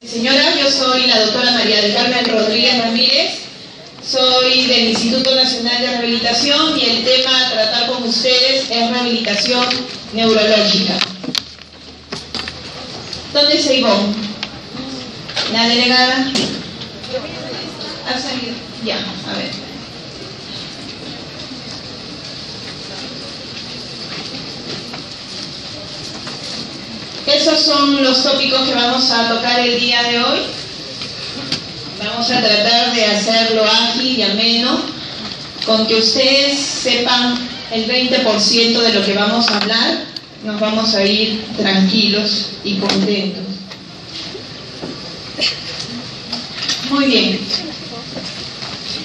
Señora, yo soy la doctora María del Carmen Rodríguez Ramírez, soy del Instituto Nacional de Rehabilitación y el tema a tratar con ustedes es rehabilitación neurológica. ¿Dónde está Ivonne? ¿La delegada? ¿Ha salido? Ya, a ver. Esos son los tópicos que vamos a tocar el día de hoy. Vamos a tratar de hacerlo ágil y ameno, con que ustedes sepan el 20% de lo que vamos a hablar. Nos vamos a ir tranquilos y contentos. Muy bien.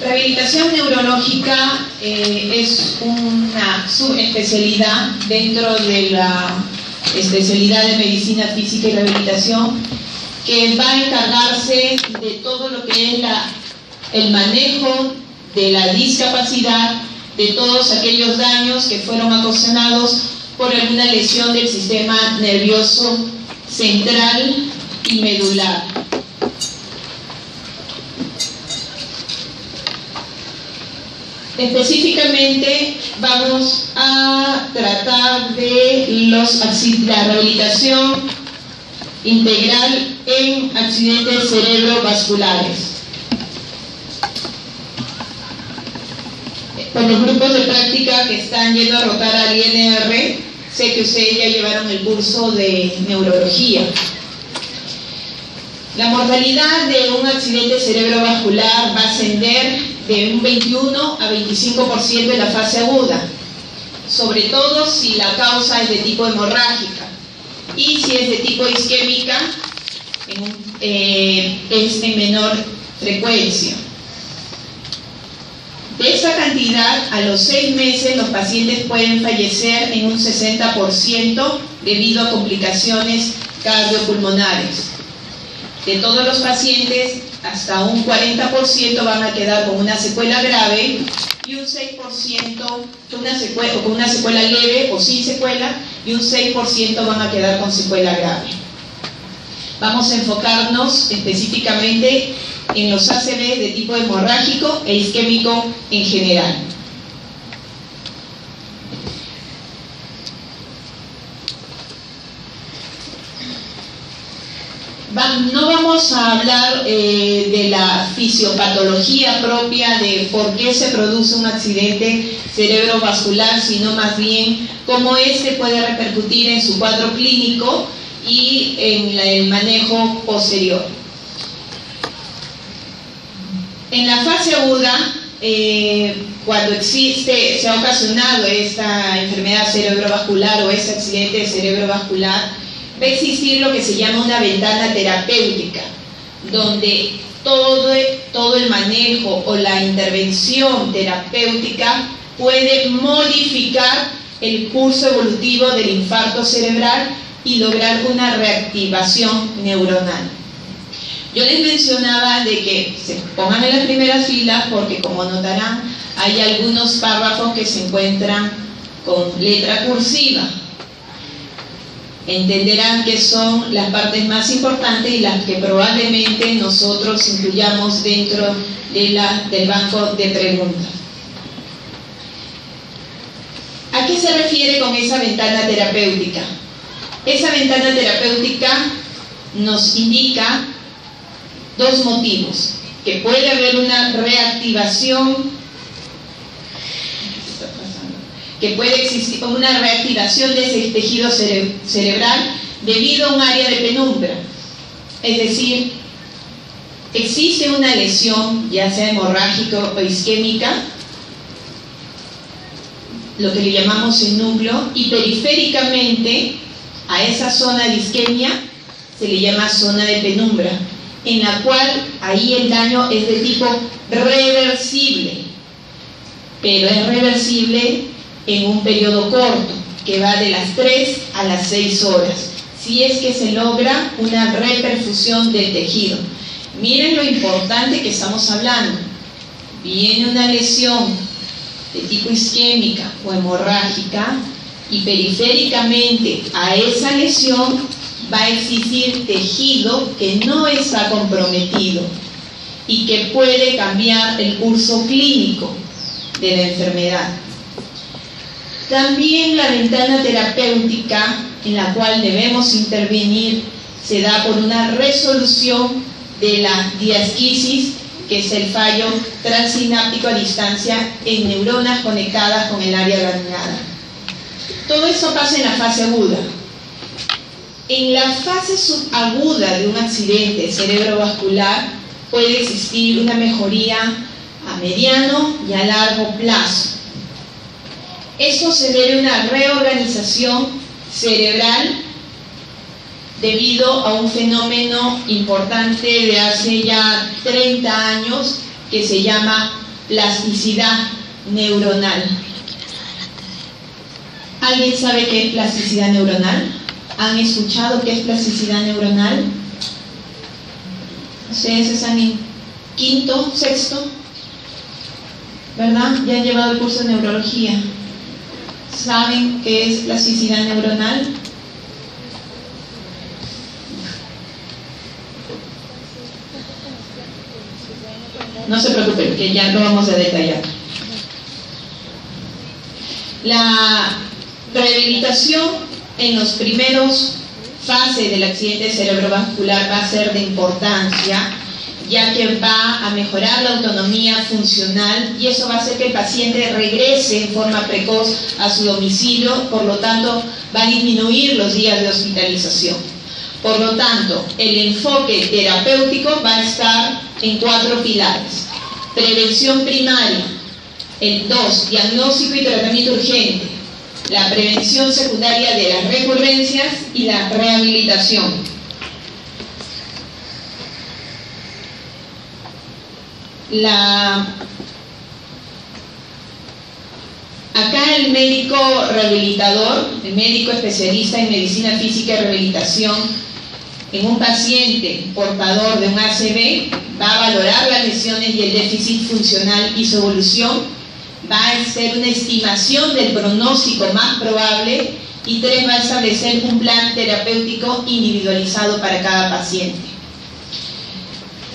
Rehabilitación neurológica es una subespecialidad dentro de la especialidad de medicina física y rehabilitación, que va a encargarse de todo lo que es el manejo de la discapacidad, de todos aquellos daños que fueron ocasionados por alguna lesión del sistema nervioso central y medular. Específicamente vamos a tratar de la rehabilitación integral en accidentes cerebrovasculares. Por los grupos de práctica que están yendo a rotar al INR, sé que ustedes ya llevaron el curso de neurología. La mortalidad de un accidente cerebrovascular va a ascender de un 21 a 25% en la fase aguda, sobre todo si la causa es de tipo hemorrágica, y si es de tipo isquémica es en menor frecuencia. De esa cantidad, a los 6 meses los pacientes pueden fallecer en un 60% debido a complicaciones cardiopulmonares. De todos los pacientes, hasta un 40% van a quedar con una secuela grave y un 6% con una secuela leve o sin secuela, y un 6% van a quedar con secuela grave. Vamos a enfocarnos específicamente en los ACV de tipo hemorrágico e isquémico en general. No vamos a hablar de la fisiopatología propia de por qué se produce un accidente cerebrovascular, sino más bien cómo este puede repercutir en su cuadro clínico y en el manejo posterior. En la fase aguda, cuando se ha ocasionado esta enfermedad cerebrovascular o este accidente cerebrovascular, va a existir lo que se llama una ventana terapéutica, donde todo el manejo o la intervención terapéutica puede modificar el curso evolutivo del infarto cerebral y lograr una reactivación neuronal. Yo les mencionaba de que se pongan en las primeras filas porque, como notarán, hay algunos párrafos que se encuentran con letra cursiva. Entenderán que son las partes más importantes y las que probablemente nosotros incluyamos dentro del banco de preguntas. ¿A qué se refiere con esa ventana terapéutica? Esa ventana terapéutica nos indica dos motivos: que puede haber una reactivación, que puede existir una reactivación de ese tejido cerebral debido a un área de penumbra. Es decir, existe una lesión, ya sea hemorrágica o isquémica, lo que le llamamos el núcleo, y periféricamente a esa zona de isquemia se le llama zona de penumbra, en la cual ahí el daño es de tipo reversible, pero es reversible en un periodo corto, que va de las 3 a las 6 horas, si es que se logra una reperfusión del tejido. Miren lo importante que estamos hablando. Viene una lesión de tipo isquémica o hemorrágica y periféricamente a esa lesión va a existir tejido que no está comprometido y que puede cambiar el curso clínico de la enfermedad. También la ventana terapéutica en la cual debemos intervenir se da por una resolución de la diasquisis, que es el fallo transsináptico a distancia en neuronas conectadas con el área granulada. Todo esto pasa en la fase aguda. En la fase subaguda de un accidente cerebrovascular puede existir una mejoría a mediano y a largo plazo. Esto se debe a una reorganización cerebral debido a un fenómeno importante de hace ya 30 años que se llama plasticidad neuronal. ¿Alguien sabe qué es plasticidad neuronal? ¿Han escuchado qué es plasticidad neuronal? Ustedes están en quinto, sexto, ¿verdad? Ya han llevado el curso de neurología. ¿Saben qué es plasticidad neuronal? No se preocupen, que ya lo vamos a detallar. La rehabilitación en los primeros fases del accidente cerebrovascular va a ser de importancia, ya que va a mejorar la autonomía funcional y eso va a hacer que el paciente regrese en forma precoz a su domicilio, por lo tanto va a disminuir los días de hospitalización. Por lo tanto, el enfoque terapéutico va a estar en 4 pilares. Prevención primaria, el 2, diagnóstico y tratamiento urgente, la prevención secundaria de las recurrencias y la rehabilitación. Acá el médico rehabilitador, el médico especialista en medicina física y rehabilitación, en un paciente portador de un ACV, va a valorar las lesiones y el déficit funcional y su evolución, va a hacer una estimación del pronóstico más probable y 3, va a establecer un plan terapéutico individualizado para cada paciente.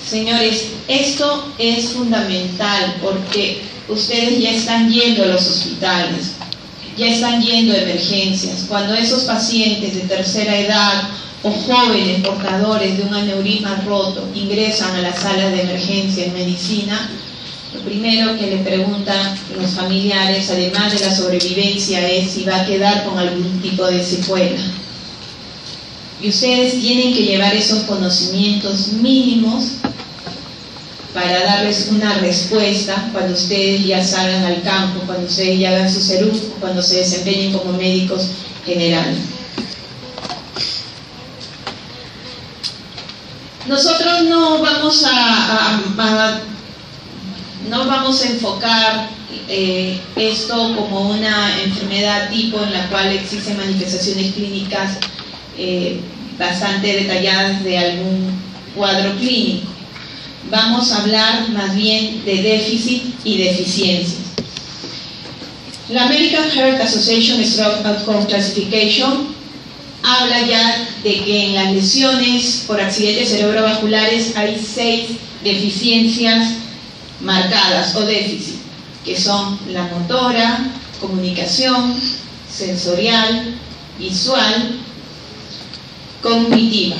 Señores, esto es fundamental porque ustedes ya están yendo a los hospitales, ya están yendo a emergencias. Cuando esos pacientes de tercera edad o jóvenes portadores de un aneurisma roto ingresan a las salas de emergencia en medicina, lo primero que le preguntan los familiares, además de la sobrevivencia, es si va a quedar con algún tipo de secuela. Y ustedes tienen que llevar esos conocimientos mínimos para darles una respuesta cuando ustedes ya salgan al campo, cuando ustedes ya hagan su CERUF, cuando se desempeñen como médicos generales. Nosotros no vamos a enfocar esto como una enfermedad tipo en la cual existen manifestaciones clínicas bastante detalladas de algún cuadro clínico. Vamos a hablar más bien de déficit y deficiencias. La American Heart Association Stroke Outcome Classification habla ya de que en las lesiones por accidentes cerebrovasculares hay 6 deficiencias marcadas o déficit, que son la motora, comunicación, sensorial, visual, cognitiva.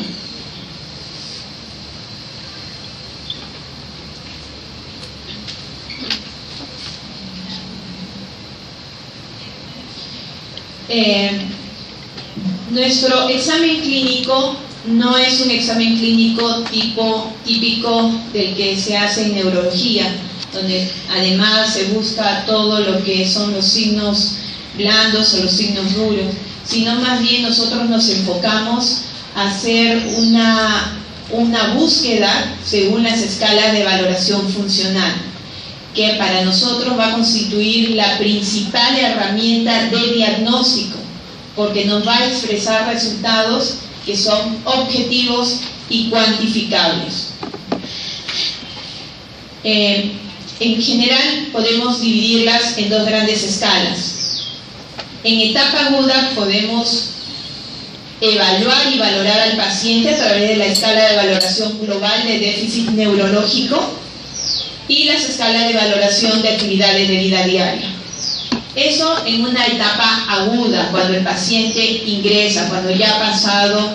Nuestro examen clínico no es un examen clínico típico del que se hace en neurología, donde además se busca todo lo que son los signos blandos o los signos duros, sino más bien nosotros nos enfocamos a hacer una búsqueda según las escalas de valoración funcional, que para nosotros va a constituir la principal herramienta de diagnóstico, porque nos va a expresar resultados que son objetivos y cuantificables. En general podemos dividirlas en 2 grandes escalas. En etapa aguda podemos evaluar y valorar al paciente a través de la escala de valoración global de déficit neurológico y las escalas de valoración de actividades de vida diaria. Eso en una etapa aguda, cuando el paciente ingresa, cuando ya ha pasado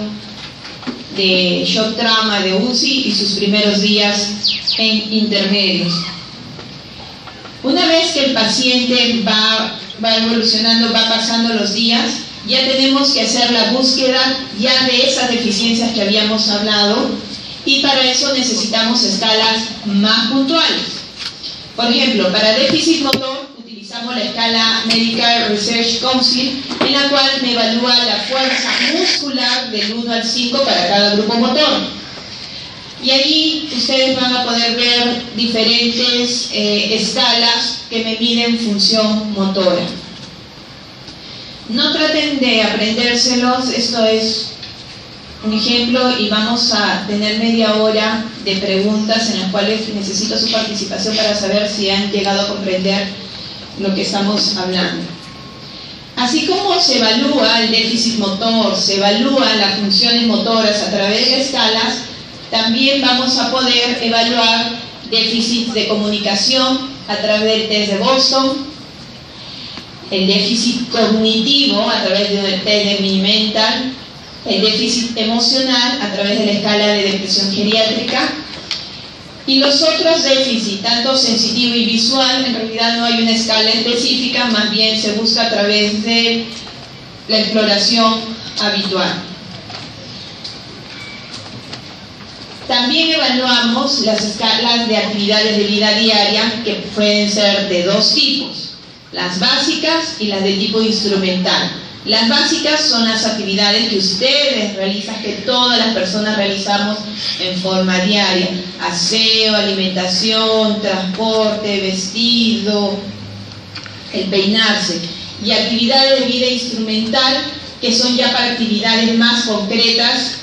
de shock trauma, de UCI y sus primeros días en intermedios. Una vez que el paciente va evolucionando, va pasando los días, ya tenemos que hacer la búsqueda ya de esas deficiencias que habíamos hablado, y para eso necesitamos escalas más puntuales. Por ejemplo, para déficit motor utilizamos la escala Medical Research Council, en la cual me evalúa la fuerza muscular del 1 al 5 para cada grupo motor. Y ahí ustedes van a poder ver diferentes escalas que me miden función motora. No traten de aprendérselos, esto es un ejemplo y vamos a tener media hora de preguntas en las cuales necesito su participación para saber si han llegado a comprender lo que estamos hablando. Así como se evalúa el déficit motor, se evalúan las funciones motoras a través de escalas, también vamos a poder evaluar déficits de comunicación a través del test de Boston, el déficit cognitivo a través de un test de Mini-Mental, el déficit emocional a través de la escala de depresión geriátrica, y los otros déficits, tanto sensitivo y visual, en realidad no hay una escala específica, más bien se busca a través de la exploración habitual. También evaluamos las escalas de actividades de vida diaria, que pueden ser de dos tipos, las básicas y las de tipo instrumental. Las básicas son las actividades que ustedes realizan, que todas las personas realizamos en forma diaria: aseo, alimentación, transporte, vestido, el peinarse. Y actividades de vida instrumental, que son ya para actividades más concretas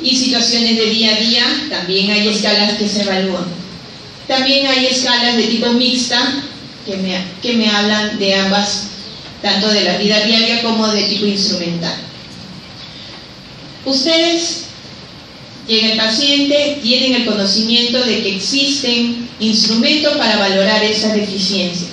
y situaciones de día a día. También hay escalas que se evalúan. También hay escalas de tipo mixta que me hablan de ambas, tanto de la vida diaria como de tipo instrumental. Ustedes, llega el paciente, tienen el conocimiento de que existen instrumentos para valorar esas deficiencias.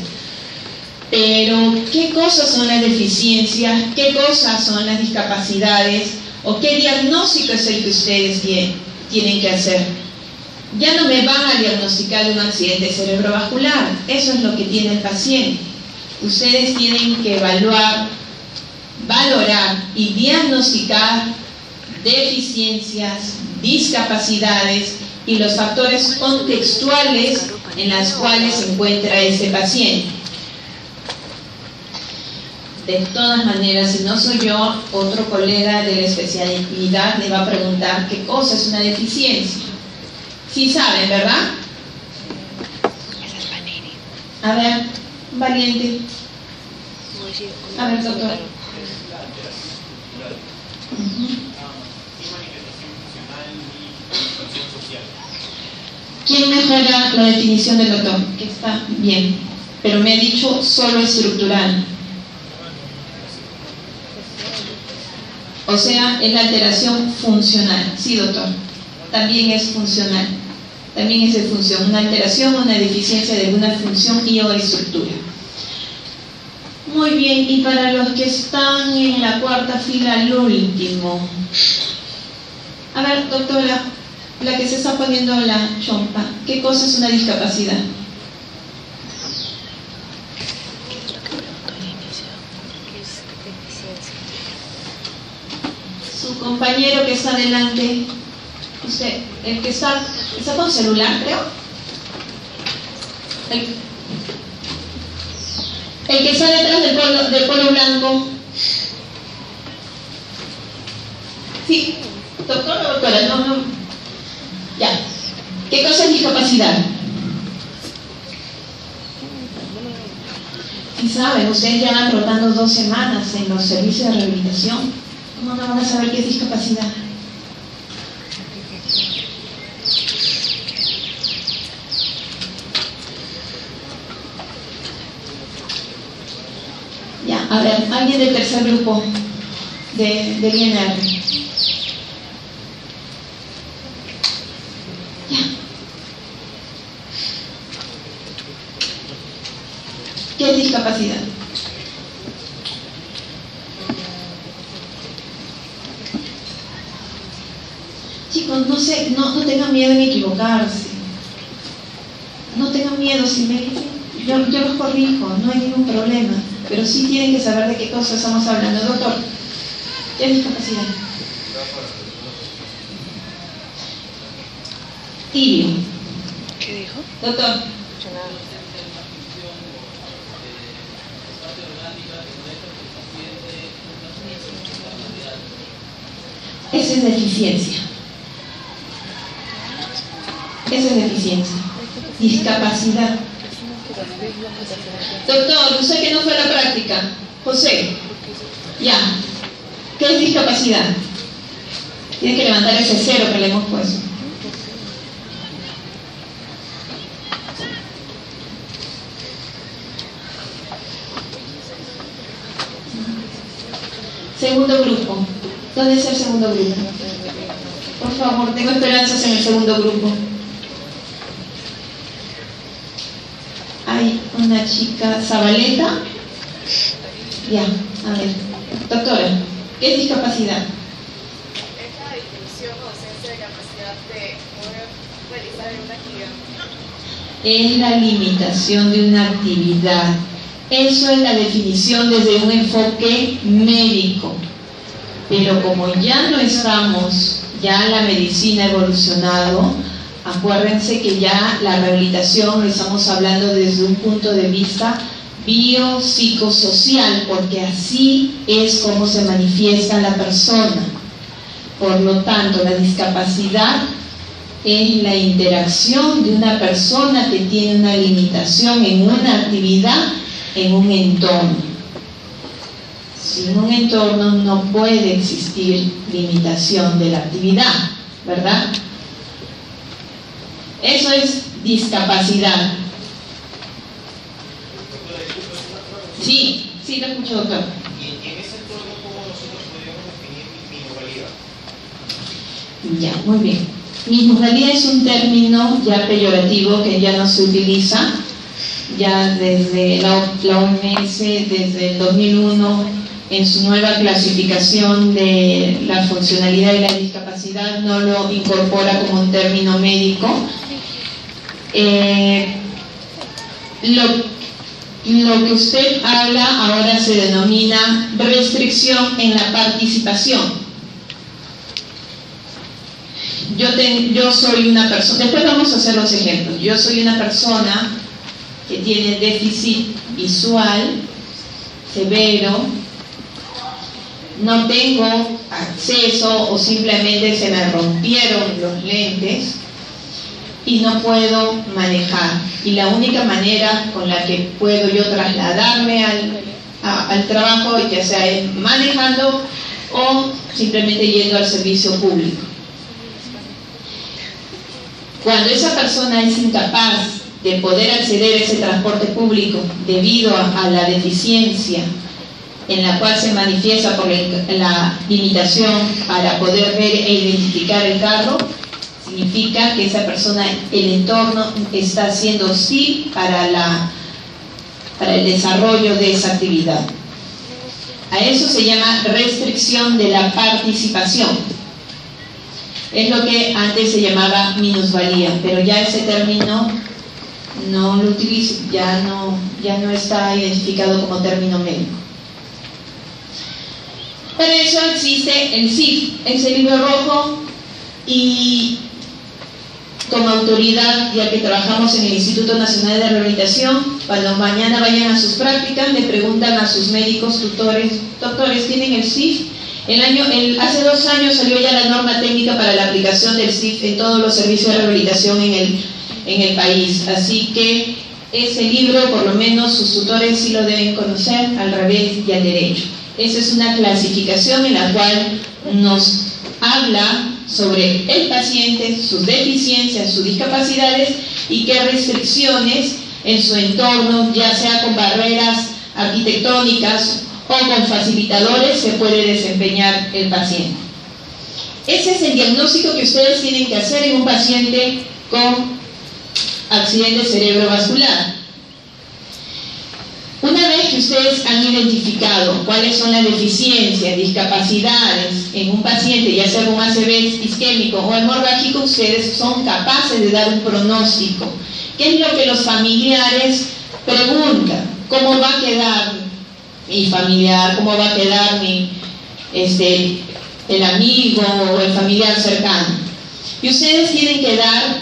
Pero, ¿qué cosas son las deficiencias? ¿Qué cosas son las discapacidades? ¿O qué diagnóstico es el que ustedes tienen que hacer? Ya no me van a diagnosticar de un accidente cerebrovascular, eso es lo que tiene el paciente. Ustedes tienen que evaluar, valorar y diagnosticar deficiencias, discapacidades y los factores contextuales en los cuales se encuentra este paciente. De todas maneras, si no soy yo, otro colega de la especialidad le va a preguntar qué cosa es una deficiencia. Sí saben, ¿verdad? A ver, valiente. A ver, doctor. ¿Quién mejora la definición del doctor? Que está bien, pero me ha dicho solo estructural. O sea, es la alteración funcional. Sí, doctor. También es funcional. También es de función. Una alteración o una deficiencia de alguna función y o estructura. Muy bien. Y para los que están en la cuarta fila, al último. A ver, doctora, la que se está poniendo la chompa, ¿qué cosa es una discapacidad? Su compañero que está delante, usted, el que está con celular, creo. El que está detrás del polo blanco. Sí, doctor o doctora, no. Ya. ¿Qué cosa es discapacidad? Sí saben, ustedes ya van rotando 2 semanas en los servicios de rehabilitación. ¿Cómo no van a saber qué es discapacidad? Ya, a ver, alguien del tercer grupo del INR. ¿Qué es discapacidad? Chicos, no tengan miedo en equivocarse. No tengan miedo, si me dicen, yo los corrijo, no hay ningún problema. Pero sí tienen que saber de qué cosa estamos hablando. Doctor, ¿qué es discapacidad? Tibio. ¿Qué dijo? Doctor. Esa es deficiencia. Esa es deficiencia. Discapacidad. Doctor, usted que no fue a la práctica. José. Ya. ¿Qué es discapacidad? Tiene que levantar ese 0 que le hemos puesto. Segundo grupo. ¿Dónde es el segundo grupo? Por favor, tengo esperanzas en el segundo grupo. Hay una chica, Zabaleta. Ya, a ver. Doctora, ¿qué es discapacidad? Es la disminución o ausencia de capacidad de poder realizar una actividad. Es la limitación de una actividad. Eso es la definición desde un enfoque médico. Pero como ya no estamos, ya la medicina ha evolucionado, acuérdense que ya la rehabilitación lo estamos hablando desde un punto de vista biopsicosocial, porque así es como se manifiesta la persona. Por lo tanto, la discapacidad es la interacción de una persona que tiene una limitación en una actividad en un entorno. Sin un entorno no puede existir limitación de la actividad, ¿verdad? Eso es discapacidad. Sí, lo escucho, doctor. Y en ese entorno, ¿cómo nosotros podríamos definir minusvalía? Ya, muy bien. Minusvalía es un término ya peyorativo que ya no se utiliza. Ya desde la OMS, desde el 2001, en su nueva clasificación de la funcionalidad y la discapacidad, no lo incorpora como un término médico. Lo que usted habla ahora se denomina restricción en la participación. Yo soy una persona, después vamos a hacer los ejemplos. Yo soy una persona que tiene déficit visual severo, no tengo acceso o simplemente se me rompieron los lentes y no puedo manejar. Y la única manera con la que puedo yo trasladarme al trabajo, ya sea manejando o simplemente yendo al servicio público. Cuando esa persona es incapaz de poder acceder a ese transporte público debido a la deficiencia en la cual se manifiesta por la limitación para poder ver e identificar el carro, significa que esa persona, el entorno está siendo hostil para el desarrollo de esa actividad. A eso se llama restricción de la participación. Es lo que antes se llamaba minusvalía, pero ya ese término no lo utilizo, ya no está identificado como término médico. Para eso existe el CIF, ese libro rojo, y como autoridad, ya que trabajamos en el Instituto Nacional de Rehabilitación, cuando mañana vayan a sus prácticas, le preguntan a sus médicos, tutores, doctores, ¿tienen el CIF? Hace 2 años salió ya la norma técnica para la aplicación del CIF en todos los servicios de rehabilitación en el país, así que ese libro, por lo menos sus tutores sí lo deben conocer, al revés y al derecho. Esa es una clasificación en la cual nos habla sobre el paciente, sus deficiencias, sus discapacidades y qué restricciones en su entorno, ya sea con barreras arquitectónicas o con facilitadores se puede desempeñar el paciente. Ese es el diagnóstico que ustedes tienen que hacer en un paciente con accidente cerebrovascular. Una vez que ustedes han identificado cuáles son las deficiencias, discapacidades en un paciente, ya sea con ACV isquémico o hemorrágico, ustedes son capaces de dar un pronóstico. ¿Qué es lo que los familiares preguntan? ¿Cómo va a quedar mi familiar? ¿Cómo va a quedar el amigo o el familiar cercano? Y ustedes tienen que dar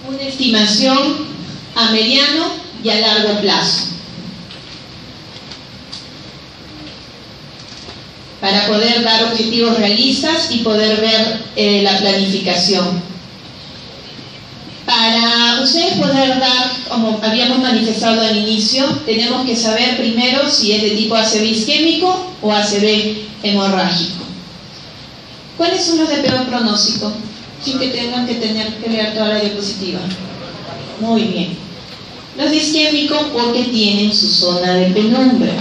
una estimación a mediano y a largo plazo para poder dar objetivos realistas y poder ver la planificación. Para ustedes poder dar, como habíamos manifestado al inicio, tenemos que saber primero si es de tipo ACV isquémico o ACV hemorrágico. ¿Cuáles son los de peor pronóstico? Sin que tengan que leer toda la diapositiva. Muy bien. Los de isquémico porque tienen su zona de penumbra.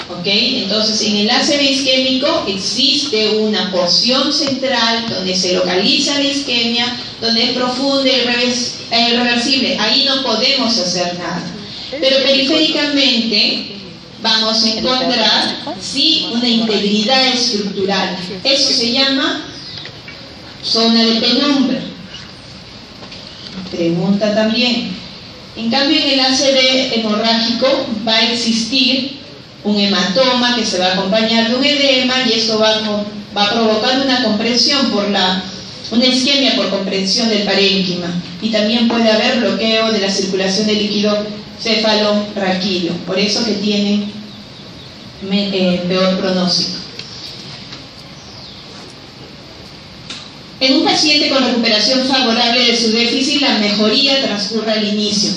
¿Ok? Entonces, en el ACV isquémico existe una porción central donde se localiza la isquemia, donde es profunda y irreversible. Ahí no podemos hacer nada. Pero periféricamente vamos a encontrar, sí, una integridad estructural. Eso se llama zona de penumbra. Pregunta también. En cambio, en el ACV hemorrágico va a existir un hematoma que se va a acompañar de un edema y esto va a provocar una comprensión una isquemia por comprensión del parénquima, y también puede haber bloqueo de la circulación del líquido cefalorraquídeo, por eso que tienen peor pronóstico. En un paciente con recuperación favorable de su déficit, la mejoría transcurre al inicio,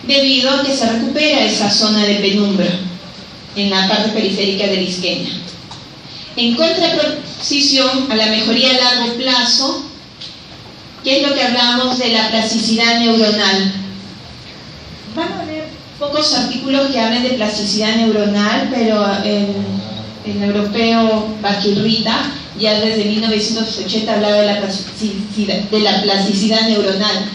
debido a que se recupera esa zona de penumbra en la parte periférica de la isquemia. En contraposición a la mejoría a largo plazo, ¿qué es lo que hablamos de la plasticidad neuronal? Van a haber pocos artículos que hablen de plasticidad neuronal, pero el europeo Bakirrita ya desde 1980 hablaba de la plasticidad neuronal,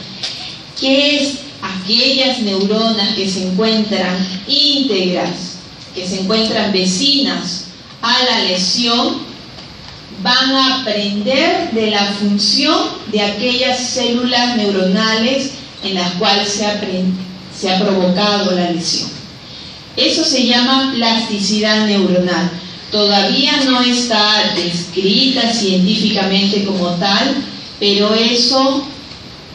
que es aquellas neuronas que se encuentran íntegras, que se encuentran vecinas a la lesión, van a aprender de la función de aquellas células neuronales en las cuales se ha provocado la lesión. Eso se llama plasticidad neuronal. Todavía no está descrita científicamente como tal, pero eso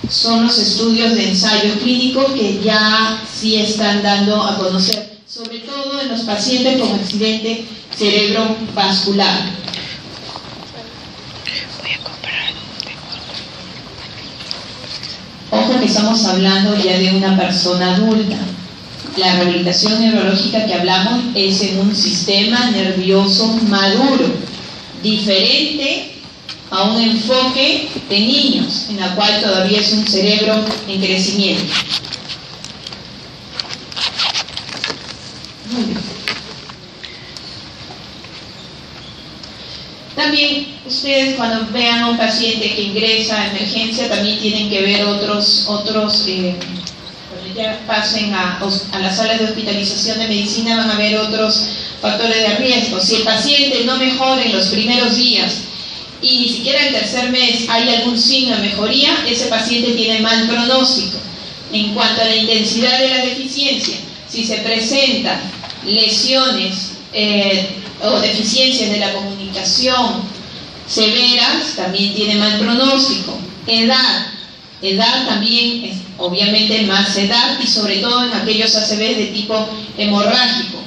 son los estudios de ensayos clínicos que ya sí están dando a conocer, sobre todo en los pacientes con accidente cerebrovascular. Ojo que estamos hablando ya de una persona adulta. La rehabilitación neurológica que hablamos es en un sistema nervioso maduro, diferente a un enfoque de niños, en la cual todavía es un cerebro en crecimiento. Muy bien. También ustedes cuando vean a un paciente que ingresa a emergencia, también tienen que ver otros cuando ya pasen a las salas de hospitalización de medicina, van a ver otros factores de riesgo. Si el paciente no mejora en los primeros días y ni siquiera en el tercer mes hay algún signo de mejoría, ese paciente tiene mal pronóstico. En cuanto a la intensidad de la deficiencia, si se presentan lesiones o deficiencias de la comunicación severas, también tiene mal pronóstico. Edad también es obviamente más edad, y sobre todo en aquellos ACV de tipo hemorrágico.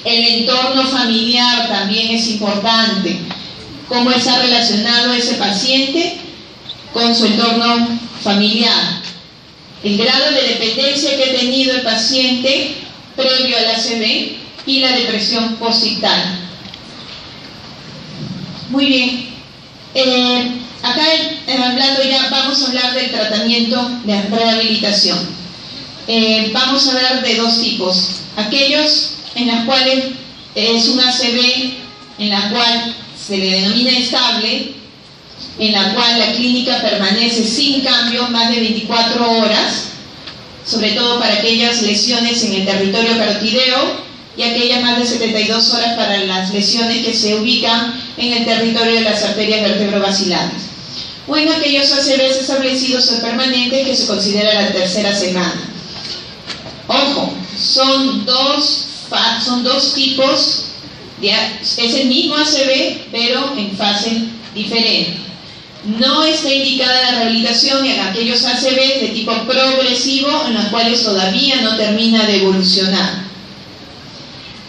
El entorno familiar también es importante. ¿Cómo está relacionado ese paciente con su entorno familiar? El grado de dependencia que ha tenido el paciente previo al ACV y la depresión postictal. Muy bien. Acá hablando ya, vamos a hablar del tratamiento de rehabilitación. Vamos a hablar de dos tipos. Aquellos en las cuales es un ACV en la cual se le denomina estable, en la cual la clínica permanece sin cambio más de 24 horas, sobre todo para aquellas lesiones en el territorio carotideo y aquellas más de 72 horas para las lesiones que se ubican en el territorio de las arterias vertebrovacilares, o en aquellos ACVs establecidos o permanentes que se considera la tercera semana. Ojo, son dos tipos, es el mismo ACV, pero en fase diferente. No está indicada la rehabilitación en aquellos ACVs de tipo progresivo en los cuales todavía no termina de evolucionar.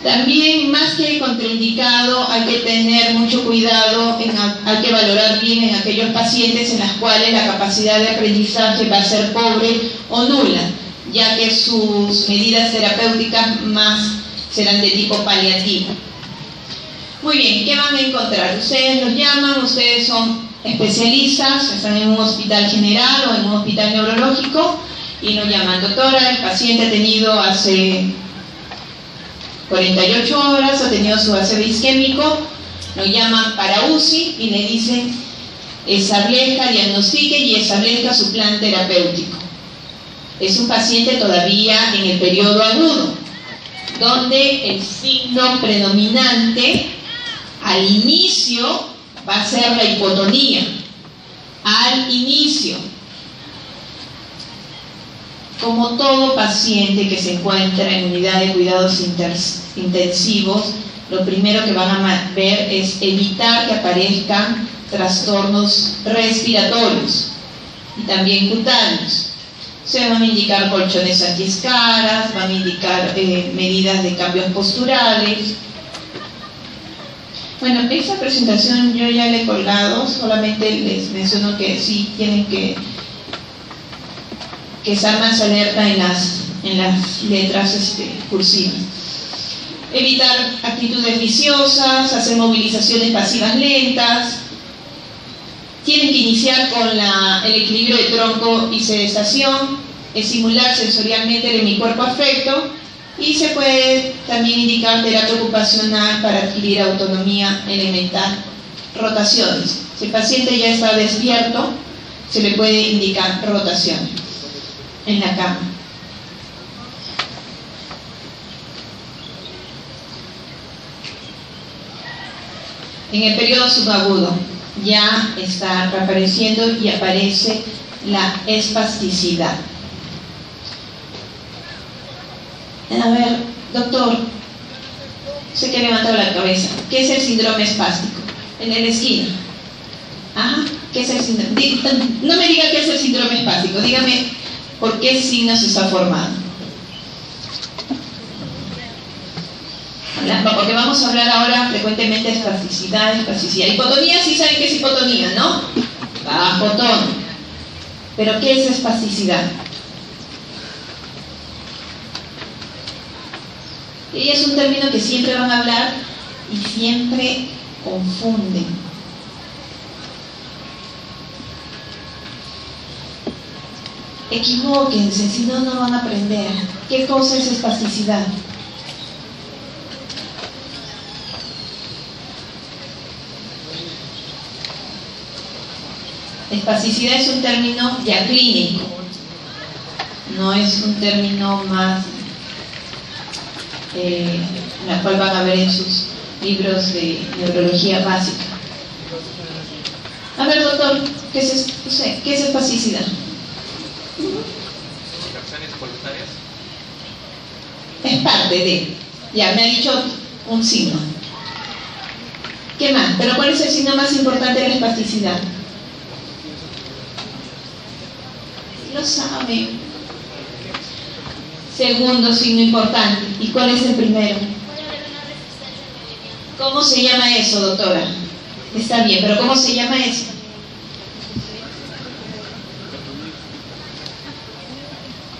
También, más que contraindicado, hay que tener mucho cuidado, hay que valorar bien en aquellos pacientes en los cuales la capacidad de aprendizaje va a ser pobre o nula, ya que sus medidas terapéuticas más serán de tipo paliativo. Muy bien, ¿qué van a encontrar? Ustedes los llaman, ustedes son especialistas, están en un hospital general o en un hospital neurológico y nos llaman: doctora, el paciente ha tenido hace 48 horas, ha tenido su ACV isquémico, nos llaman para UCI y le dicen: establezca, diagnostique y establezca su plan terapéutico. Es un paciente todavía en el periodo agudo, donde el signo predominante al inicio va a ser la hipotonía, al inicio. Como todo paciente que se encuentra en unidad de cuidados intensivos, lo primero que van a ver es evitar que aparezcan trastornos respiratorios y también cutáneos. Se van a indicar colchones antiescaras, van a indicar medidas de cambios posturales. Bueno, esta presentación yo ya la he colgado, solamente les menciono que sí tienen que estar más alerta en las letras cursivas. Evitar actitudes viciosas, hacer movilizaciones pasivas lentas. Tienen que iniciar con el equilibrio de tronco y sedestación, estimular sensorialmente el hemicuerpo afecto, y se puede también indicar terapia ocupacional para adquirir autonomía elemental. Rotaciones. Si el paciente ya está despierto, se le puede indicar rotaciones en la cama. En el periodo subagudo ya está reapareciendo y aparece la espasticidad. A ver, doctor, sé que ha levantado la cabeza. ¿Qué es el síndrome espástico? En la esquina. Ajá, ¿qué es el síndrome? No me diga qué es el síndrome espástico, dígame por qué signos se está formando. Porque vamos a hablar ahora frecuentemente de espasticidad. Hipotonía, sí saben qué es hipotonía, ¿no? Bajo tono. Pero ¿qué es espasticidad? Y es un término que siempre van a hablar y siempre confunden. Equivóquense, si no, no van a aprender. ¿Qué cosa es espasticidad? Espasticidad es un término ya clínico, no es un término más la cual van a ver en sus libros de neurología básica. A ver, doctor, ¿qué es espasticidad? ¿Acciones voluntarias? Es parte de, ya me ha dicho un signo. ¿Qué más? ¿Pero cuál es el signo más importante de la espasticidad? Lo saben. Segundo signo importante. ¿Y cuál es el primero? ¿Cómo se llama eso, doctora? Está bien, pero ¿cómo se llama eso?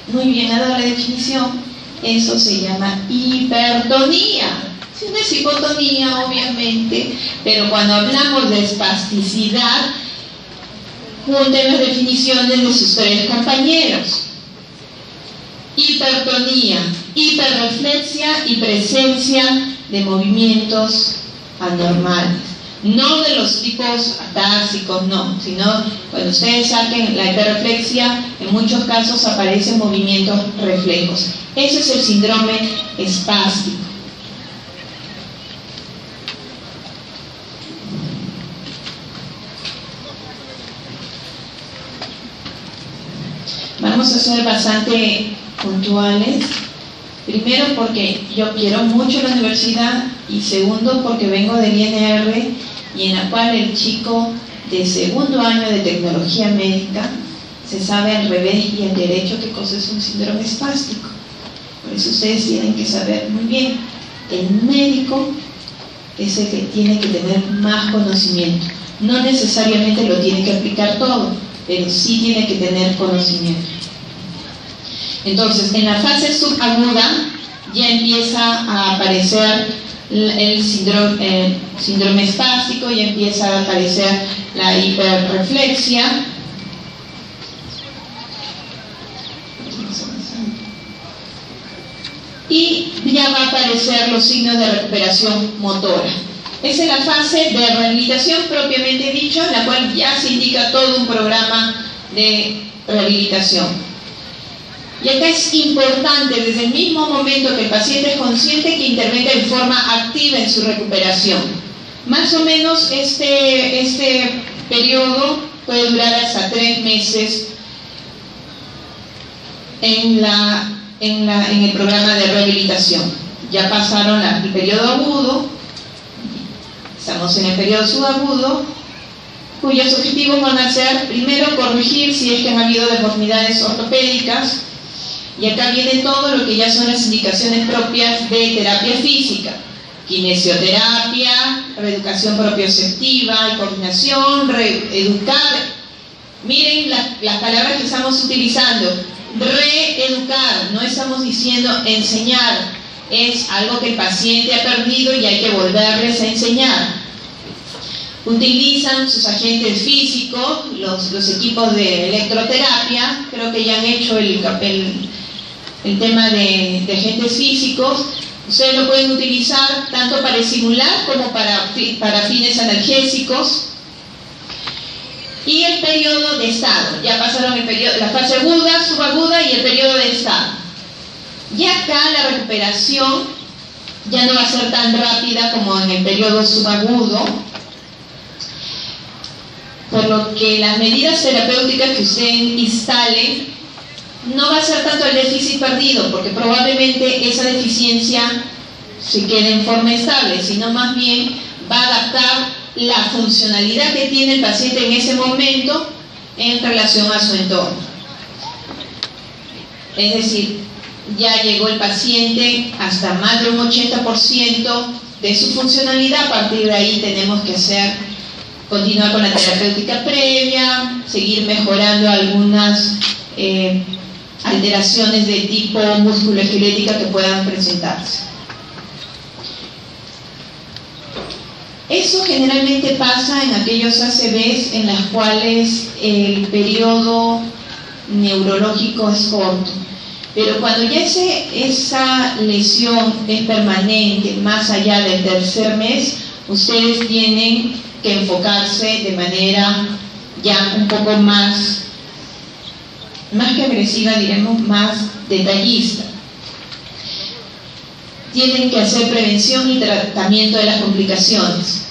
Muy bien, ha dado la definición. Eso se llama hipertonía. Si no es hipotonía, obviamente, pero cuando hablamos de espasticidad, junten las definiciones de sus tres compañeros. Hipertonía, hiperreflexia y presencia de movimientos anormales. No de los tipos atáxicos, no, sino cuando ustedes saquen la hiperreflexia, en muchos casos aparecen movimientos reflejos. Ese es el síndrome espástico. Vamos a ser bastante puntuales. Primero porque yo quiero mucho la universidad y segundo porque vengo del INR y en la cual el chico de segundo año de tecnología médica se sabe al revés y al derecho qué cosa es un síndrome espástico. Por eso ustedes tienen que saber muy bien, el médico es el que tiene que tener más conocimiento. No necesariamente lo tiene que aplicar todo, pero sí tiene que tener conocimiento. Entonces, en la fase subaguda ya empieza a aparecer el síndrome espástico, ya empieza a aparecer la hiperreflexia. Y ya va a aparecer los signos de recuperación motora. Esa es la fase de rehabilitación propiamente dicho, en la cual ya se indica todo un programa de rehabilitación. Y acá es importante, desde el mismo momento que el paciente es consciente, que intervenga en forma activa en su recuperación. Más o menos este periodo puede durar hasta 3 meses en el programa de rehabilitación. Ya pasaron el periodo agudo, estamos en el periodo subagudo, cuyos objetivos van a ser, primero, corregir si es que han habido deformidades ortopédicas, y acá viene todo lo que ya son las indicaciones propias de terapia física: kinesioterapia, reeducación propioceptiva, coordinación, reeducar. Miren las palabras que estamos utilizando: reeducar, no estamos diciendo enseñar, es algo que el paciente ha perdido y hay que volverles a enseñar. Utilizan sus agentes físicos, los equipos de electroterapia, creo que ya han hecho el tema de agentes físicos. Ustedes lo pueden utilizar tanto para estimular como para fines analgésicos. Y el periodo de estado, ya pasaron la fase aguda, subaguda y el periodo de estado. Ya acá la recuperación ya no va a ser tan rápida como en el periodo subagudo, por lo que las medidas terapéuticas que usted instale no va a ser tanto el déficit perdido, porque probablemente esa deficiencia se quede en forma estable, sino más bien va a adaptar la funcionalidad que tiene el paciente en ese momento en relación a su entorno. Es decir, ya llegó el paciente hasta más de un 80% de su funcionalidad. A partir de ahí tenemos que continuar con la terapéutica previa, seguir mejorando algunas alteraciones de tipo musculoesquelética que puedan presentarse. Eso generalmente pasa en aquellos ACVs en las cuales el periodo neurológico es corto. Pero cuando ya esa lesión es permanente, más allá del 3er mes, ustedes tienen que enfocarse de manera ya un poco más que agresiva, diremos, más detallista. Tienen que hacer prevención y tratamiento de las complicaciones.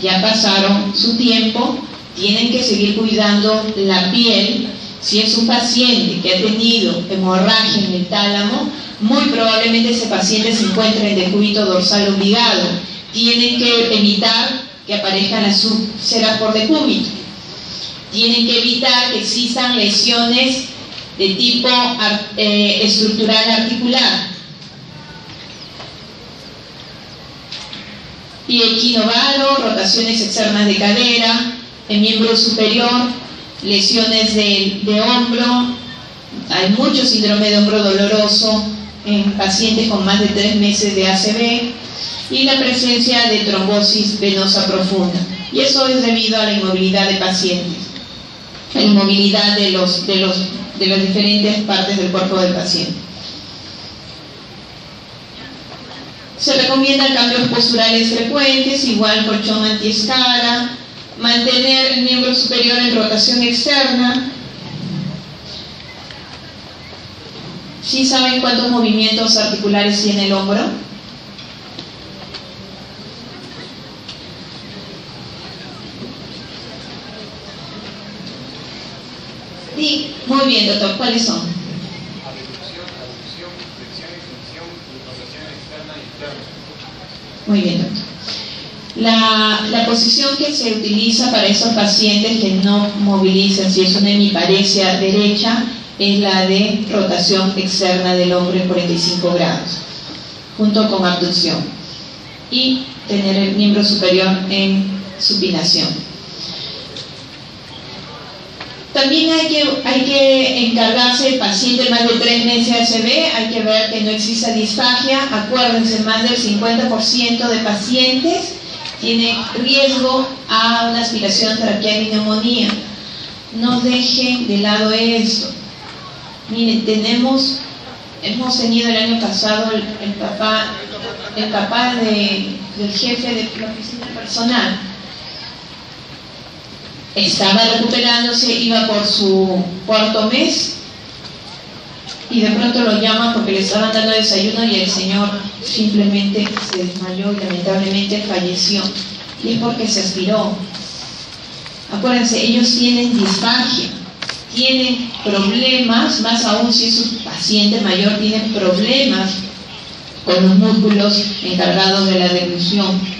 Ya pasaron su tiempo, tienen que seguir cuidando la piel. Si es un paciente que ha tenido hemorragia en el tálamo, muy probablemente ese paciente se encuentre en decúbito dorsal obligado. Tienen que evitar que aparezcan las úlceras por decúbito. Tienen que evitar que existan lesiones de tipo estructural articular. Pie equinovaro, rotaciones externas de cadera, el miembro superior, lesiones de hombro. Hay mucho síndrome de hombro doloroso en pacientes con más de 3 meses de ACV, y la presencia de trombosis venosa profunda. Y eso es debido a la inmovilidad de pacientes, la inmovilidad de las diferentes partes del cuerpo del paciente. Se recomiendan cambios posturales frecuentes, igual colchón antiescara, mantener el miembro superior en rotación externa. ¿Sí saben cuántos movimientos articulares tiene el hombro? Sí, muy bien, doctor. ¿Cuáles son? Abducción, flexión, extensión, rotación externa y interna. Muy bien, doctor. La posición que se utiliza para esos pacientes que no movilizan, si es una hemiparesia derecha, es la de rotación externa del hombro en 45 grados, junto con abducción, y tener el miembro superior en supinación. También hay que encargarse del paciente más de 3 meses ACV, hay que ver que no exista disfagia. Acuérdense, más del 50% de pacientes tiene riesgo a una aspiración traqueal y neumonía. No dejen de lado esto. Miren, hemos tenido el año pasado el papá del jefe de la oficina personal. Estaba recuperándose, iba por su 4º mes y de pronto lo llaman porque le estaban dando desayuno y el señor simplemente se desmayó y lamentablemente falleció. Y es porque se aspiró. Acuérdense, ellos tienen disfagia, tienen problemas, más aún si es un paciente mayor, tienen problemas con los músculos encargados de la deglución.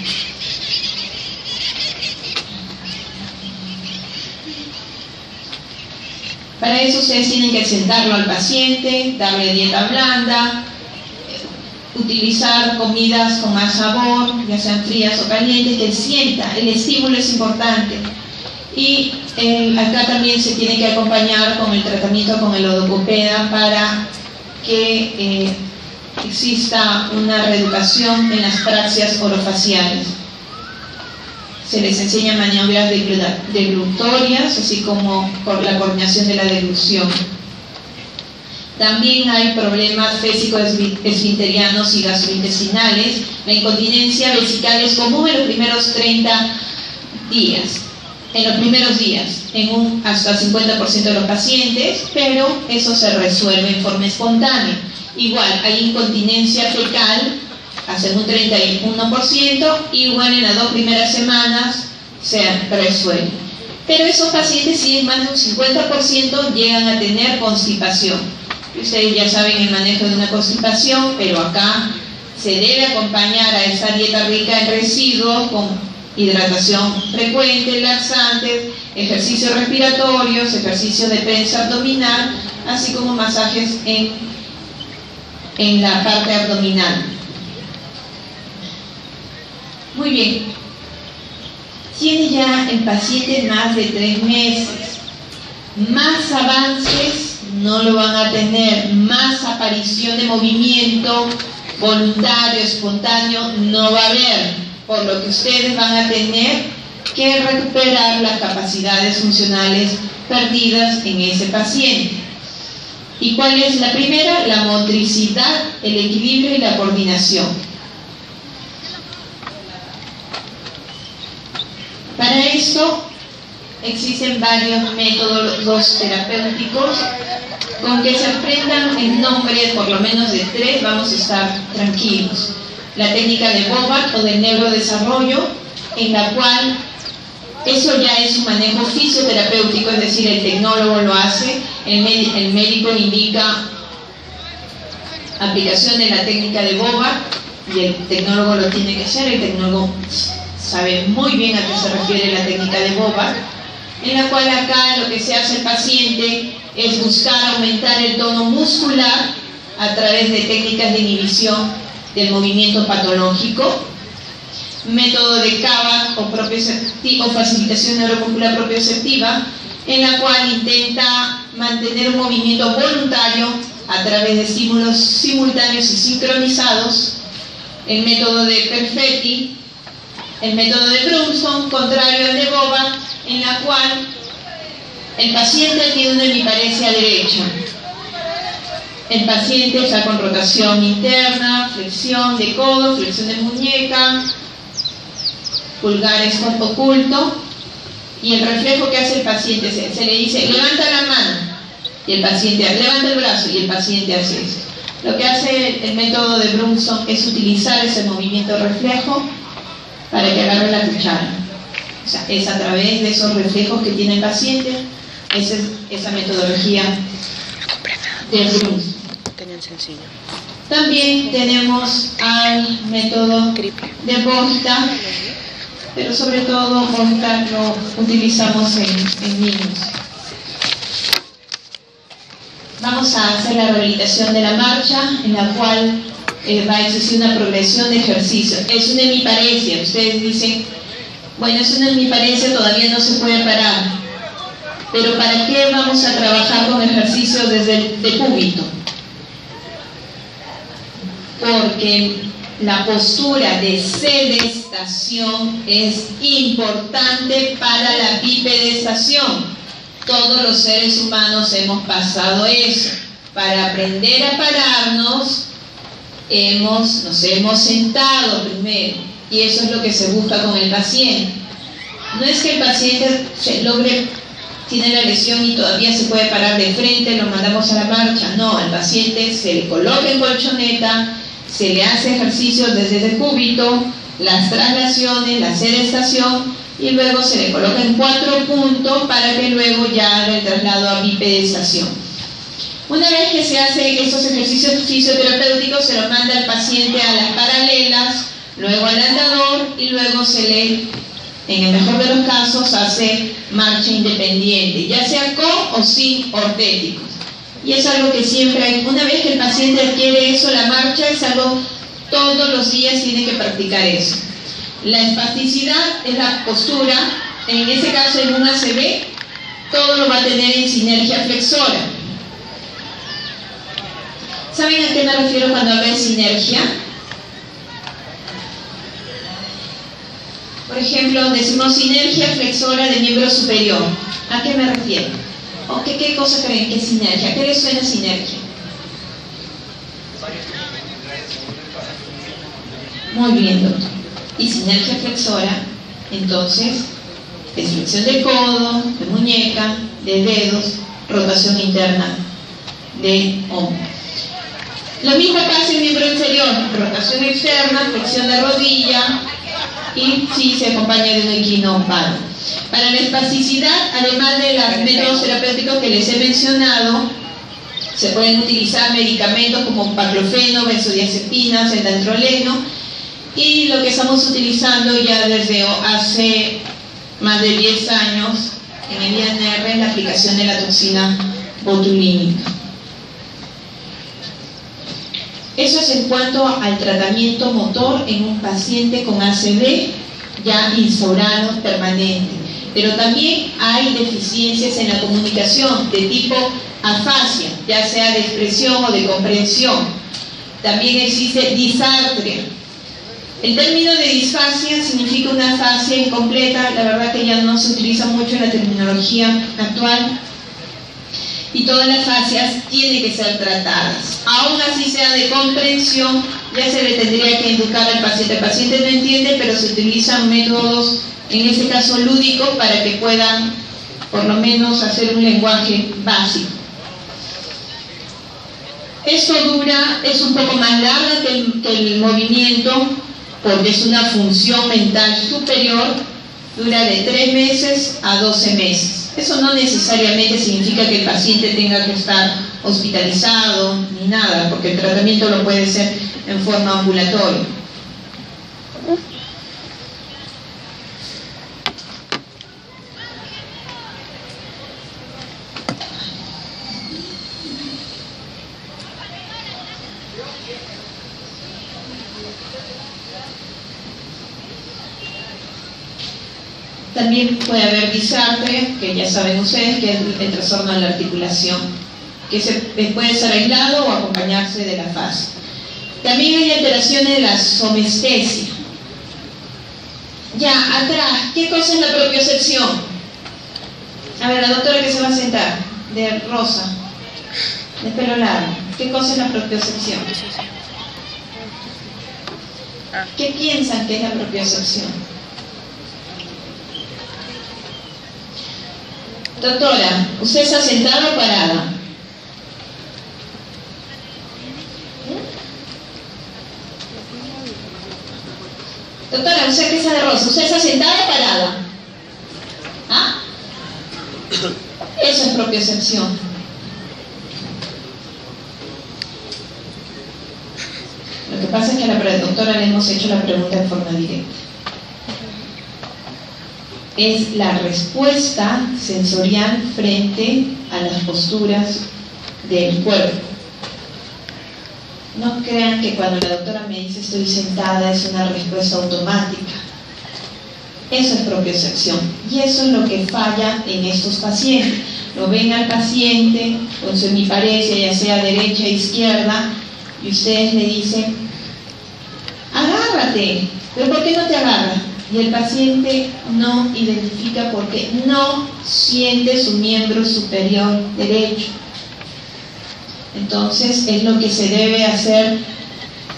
Para eso ustedes tienen que sentarlo al paciente, darle dieta blanda, utilizar comidas con más sabor, ya sean frías o calientes, que sienta, el estímulo es importante. Y acá también se tiene que acompañar con el tratamiento con el odocopeda para que exista una reeducación en las praxias orofaciales. Se les enseña maniobras deglutorias, así como por la coordinación de la deglución. También hay problemas fésico-esfinterianos y gastrointestinales. La incontinencia vesical es común en los primeros 30 días. En los primeros días, en hasta 50% de los pacientes, pero eso se resuelve en forma espontánea. Igual, hay incontinencia fecal, hasta un 31%, igual en las 2 primeras semanas se resuelve. Pero esos pacientes, si es más de un 50%, llegan a tener constipación. Ustedes ya saben el manejo de una constipación, pero acá se debe acompañar a esa dieta rica en residuos con hidratación frecuente, laxantes, ejercicios respiratorios, ejercicios de prensa abdominal, así como masajes en la parte abdominal. Muy bien. Tiene ya el paciente más de 3 meses. Más avances no lo van a tener, más aparición de movimiento voluntario, espontáneo, no va a haber, por lo que ustedes van a tener que recuperar las capacidades funcionales perdidas en ese paciente. ¿Y cuál es la primera? La motricidad, el equilibrio y la coordinación. Para esto existen varios métodos terapéuticos. Con que se aprendan el nombre por lo menos de 3 vamos a estar tranquilos. La técnica de Bobart o del neurodesarrollo, en la cual eso ya es un manejo fisioterapéutico, es decir, el tecnólogo lo hace, el médico indica aplicación de la técnica de Bobart y el tecnólogo lo tiene que hacer. El tecnólogo sabe muy bien a qué se refiere la técnica de Bobart, en la cual acá lo que se hace al paciente es buscar aumentar el tono muscular a través de técnicas de inhibición del movimiento patológico, método de Kavak o facilitación neuromuscular propioceptiva, en la cual intenta mantener un movimiento voluntario a través de estímulos simultáneos y sincronizados, el método de Perfetti, el método de Brunson, contrario al de Bobart, en la cual el paciente tiene una hemiparesia derecha. El paciente está con rotación interna, flexión de codo, flexión de muñeca, pulgares oculto, y el reflejo que hace el paciente se le dice levanta la mano y el paciente levanta el brazo y el paciente hace eso. Lo que hace el método de Brunson es utilizar ese movimiento reflejo para que agarre la cuchara. O sea, es a través de esos reflejos que tiene el paciente, esa metodología de Brunson. También tenemos al método de Volta, pero sobre todo Volta lo utilizamos en niños. Vamos a hacer la rehabilitación de la marcha, en la cual va a existir una progresión de ejercicio. Es una hemiparesia. Ustedes dicen, bueno, es una hemiparesia, todavía no se puede parar. Pero ¿para qué vamos a trabajar con ejercicio desde el decúbito? Porque la postura de sedestación es importante para la bipedestación. Todos los seres humanos hemos pasado eso. Para aprender a pararnos, nos hemos sentado primero, y eso es lo que se busca con el paciente. No es que el paciente tiene la lesión y todavía se puede parar de frente, lo mandamos a la marcha. No, al paciente se le coloca en colchoneta, se le hace ejercicio desde el decúbito, las traslaciones, la sedestación, y luego se le coloca en 4 puntos para que luego ya haga el traslado a bipedestación. Una vez que se hacen esos ejercicios fisioterapéuticos, se lo manda al paciente a las paralelas, luego al andador, y luego se le, en el mejor de los casos, hace marcha independiente, ya sea con o sin ortéticos. Y es algo que siempre hay. Una vez que el paciente adquiere eso, la marcha es algo, todos los días tiene que practicar eso. La espasticidad es la postura, en este caso en un ACV, todo lo va a tener en sinergia flexora. ¿Saben a qué me refiero cuando hablo de sinergia? Por ejemplo, decimos sinergia flexora de miembro superior. ¿A qué me refiero? ¿O qué cosa creen que es sinergia? ¿Qué les suena sinergia? Muy bien, doctor. Y sinergia flexora, entonces, es flexión de codo, de muñeca, de dedos, rotación interna de hombro. Lo mismo pasa en miembro inferior, rotación externa, flexión de rodilla, y sí se acompaña de un equinopado. Para la espasticidad, además de los métodos terapéuticos que les he mencionado, se pueden utilizar medicamentos como baclofeno, benzodiazepinas, endantroleno, y lo que estamos utilizando ya desde hace más de 10 años en el INR es la aplicación de la toxina botulínica. Eso es en cuanto al tratamiento motor en un paciente con ACV ya instaurado permanente. Pero también hay deficiencias en la comunicación de tipo afasia, ya sea de expresión o de comprensión. También existe disartria. El término de disfasia significa una afasia incompleta, la verdad que ya no se utiliza mucho en la terminología actual. Y todas las fascias tienen que ser tratadas. Aún así sea de comprensión, ya se le tendría que educar al paciente. El paciente no entiende, pero se utilizan métodos, en este caso lúdicos, para que puedan por lo menos hacer un lenguaje básico. Esto es un poco más larga que el movimiento, porque es una función mental superior, dura de 3 meses a 12 meses. Eso no necesariamente significa que el paciente tenga que estar hospitalizado ni nada, porque el tratamiento lo puede ser en forma ambulatoria. También puede haber disartria, que ya saben ustedes que es el trastorno de la articulación, que puede ser aislado o acompañarse de la fascia. También hay alteraciones de la somestesia. Ya, atrás, ¿qué cosa es la propiocepción? A ver, la doctora que se va a sentar, de rosa, de pelo largo. ¿Qué cosa es la propiocepción? ¿Qué piensan que es la propiocepción? Doctora, ¿usted está sentada o parada? Doctora, ¿usted qué está de rosa? ¿Usted está sentada o parada? ¿Ah? Eso es propiocepción. Lo que pasa es que a la doctora le hemos hecho la pregunta de forma directa. Es la respuesta sensorial frente a las posturas del cuerpo. No crean que cuando la doctora me dice estoy sentada es una respuesta automática. Eso es propiocepción. Y eso es lo que falla en estos pacientes. Lo ven al paciente con su hemiparesia, ya sea derecha e izquierda, y ustedes le dicen, agárrate, pero ¿por qué no te agarras? Y el paciente no identifica porque no siente su miembro superior derecho. Entonces es lo que se debe hacer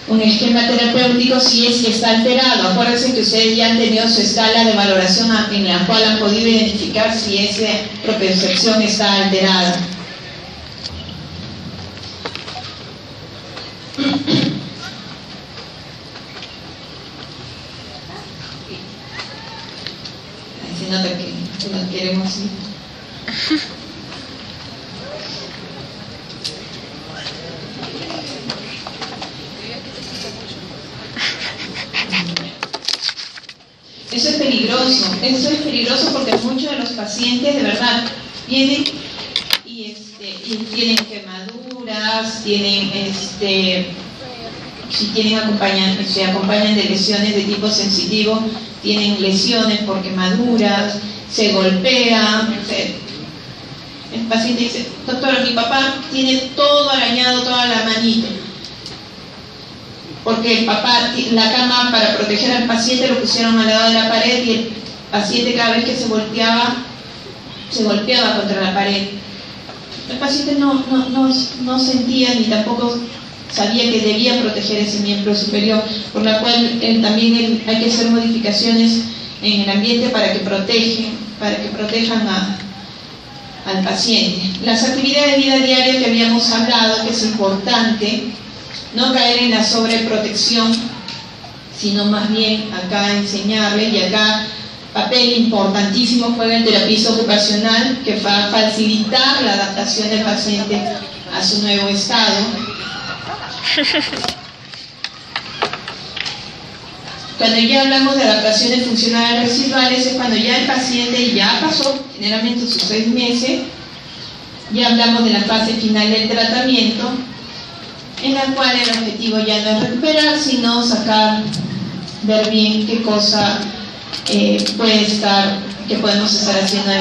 un esquema terapéutico si es que está alterado. Acuérdense que ustedes ya han tenido su escala de valoración en la cual han podido identificar si esa propiocepción está alterada. Se nota que nos queremos ir. Eso es peligroso porque muchos de los pacientes de verdad vienen y tienen quemaduras, tienen si tienen se acompañan de lesiones de tipo sensitivo, tienen lesiones por quemaduras, se golpean. El paciente dice, doctora, mi papá tiene todo arañado, toda la manito. Porque el papá, la cama para proteger al paciente lo pusieron al lado de la pared y el paciente cada vez que se golpeaba contra la pared. El paciente no sentía ni tampoco sabía que debía proteger ese miembro superior, por la cual también hay que hacer modificaciones en el ambiente para que protejan al paciente. Las actividades de vida diaria que habíamos hablado, que es importante, no caer en la sobreprotección, sino más bien acá enseñarle, y acá papel importantísimo juega el terapista ocupacional, que va a facilitar la adaptación del paciente a su nuevo estado. Cuando ya hablamos de adaptaciones funcionales residuales es cuando ya el paciente ya pasó generalmente sus 6 meses, ya hablamos de la fase final del tratamiento, en la cual el objetivo ya no es recuperar, sino ver bien qué cosa que podemos estar haciendo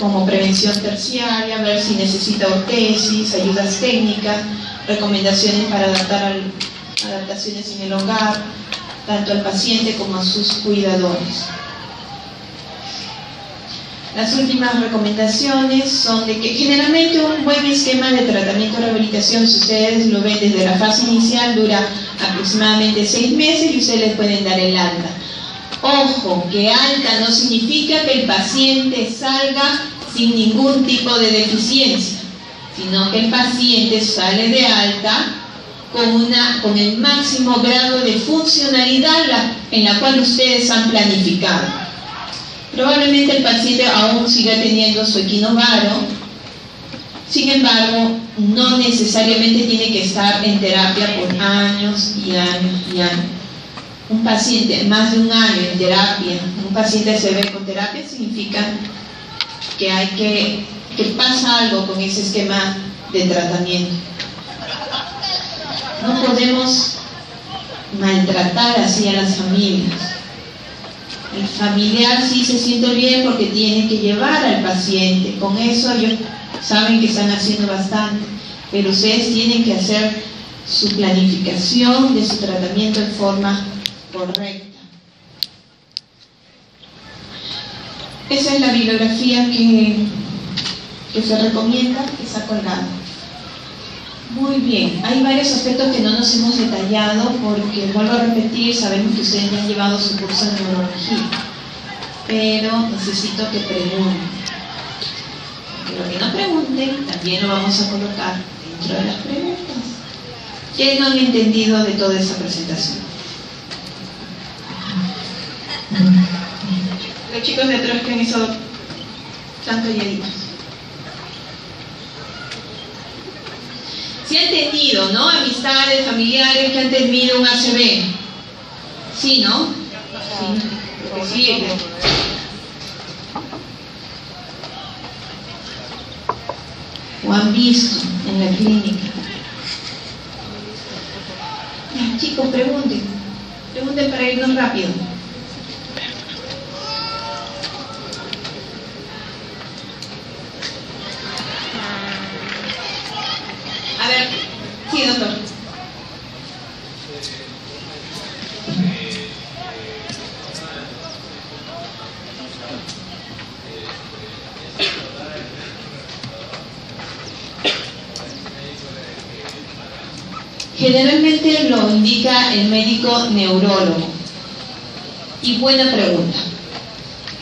como prevención terciaria, ver si necesita ortesis, ayudas técnicas, recomendaciones para adaptaciones en el hogar, tanto al paciente como a sus cuidadores. Las últimas recomendaciones son de que generalmente un buen esquema de tratamiento de rehabilitación, si ustedes lo ven desde la fase inicial, dura aproximadamente 6 meses y ustedes les pueden dar el alta. Ojo, que alta no significa que el paciente salga sin ningún tipo de deficiencia, sino que el paciente sale de alta con el máximo grado de funcionalidad en la cual ustedes han planificado. Probablemente el paciente aún siga teniendo su equinovaro, sin embargo, no necesariamente tiene que estar en terapia por años y años y años. Un paciente más de un año en terapia, un paciente se ve con terapia, significa que pasa algo con ese esquema de tratamiento. No podemos maltratar así a las familias. El familiar sí se siente bien porque tiene que llevar al paciente. Con eso ellos saben que están haciendo bastante, pero ustedes tienen que hacer su planificación de su tratamiento en forma correcta. Esa es la bibliografía que se recomienda, que está colgada. Muy bien, hay varios aspectos que no nos hemos detallado porque, vuelvo a repetir, sabemos que ustedes ya han llevado su curso de neurología, pero necesito que pregunten. Porque lo que no pregunten también lo vamos a colocar dentro de las preguntas. ¿Qué no han entendido de toda esa presentación? Los chicos de atrás que han estado tan calladitos. Sí han tenido, ¿no? Amistades, familiares que han tenido un ACV. Sí, ¿no? Sí, porque sí. O han visto en la clínica. Ya, chicos, pregunten. Pregunten para irnos rápido. A ver, sí, doctor. Generalmente lo indica el médico neurólogo. Y buena pregunta.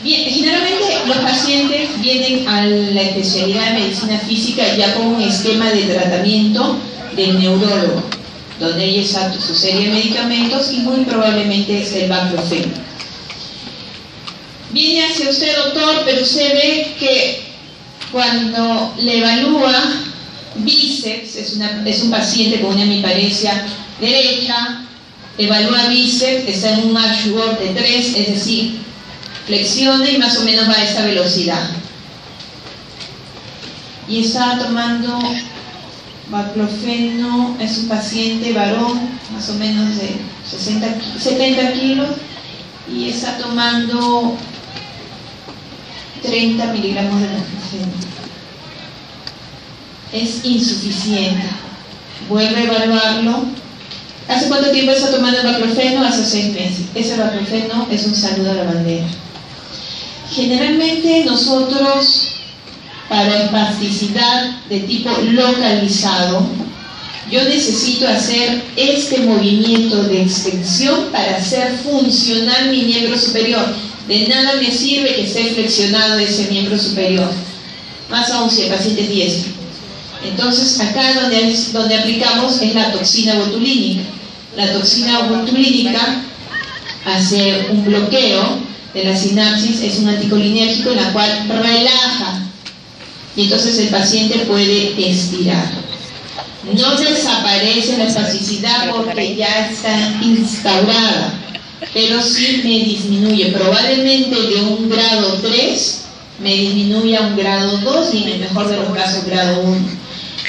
Bien, generalmente los pacientes vienen a la especialidad de medicina física ya con un esquema de tratamiento del neurólogo, donde hay su serie de medicamentos y muy probablemente es el baclofeno. Viene hacia usted, doctor, pero usted ve que cuando le evalúa bíceps, es un paciente con una hemiparesia derecha, evalúa bíceps, está en un Ashworth de 3, es decir, flexiona y más o menos va a esta velocidad. Y está tomando baclofeno, es un paciente varón, más o menos de 70 kilos, y está tomando 30 miligramos de baclofeno. Es insuficiente. Vuelve a evaluarlo. ¿Hace cuánto tiempo está tomando el baclofeno? Hace 6 meses. Ese baclofeno es un saludo a la bandera. Generalmente nosotros, para espasticidad de tipo localizado, yo necesito hacer este movimiento de extensión para hacer funcionar mi miembro superior. De nada me sirve que esté flexionado ese miembro superior, más aún si el paciente es diestro. Entonces acá donde aplicamos es la toxina botulínica. La toxina botulínica hace un bloqueo de la sinapsis, es un anticolinérgico en la cual relaja y entonces el paciente puede estirar. No desaparece la espasticidad porque ya está instaurada, pero sí me disminuye, probablemente de un grado 3 me disminuye a un grado 2 y en el mejor de los casos grado 1.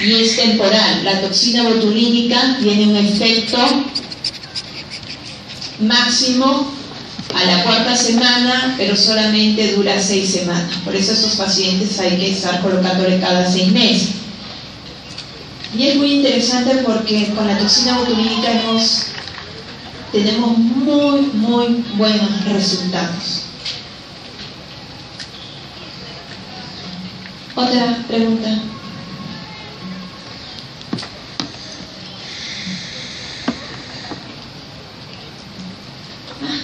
Y es temporal. La toxina botulínica tiene un efecto máximo a la 4ª semana, pero solamente dura 6 semanas. Por eso a esos pacientes hay que estar colocándole cada 6 meses. Y es muy interesante porque con la toxina botulínica tenemos muy buenos resultados. Otra pregunta.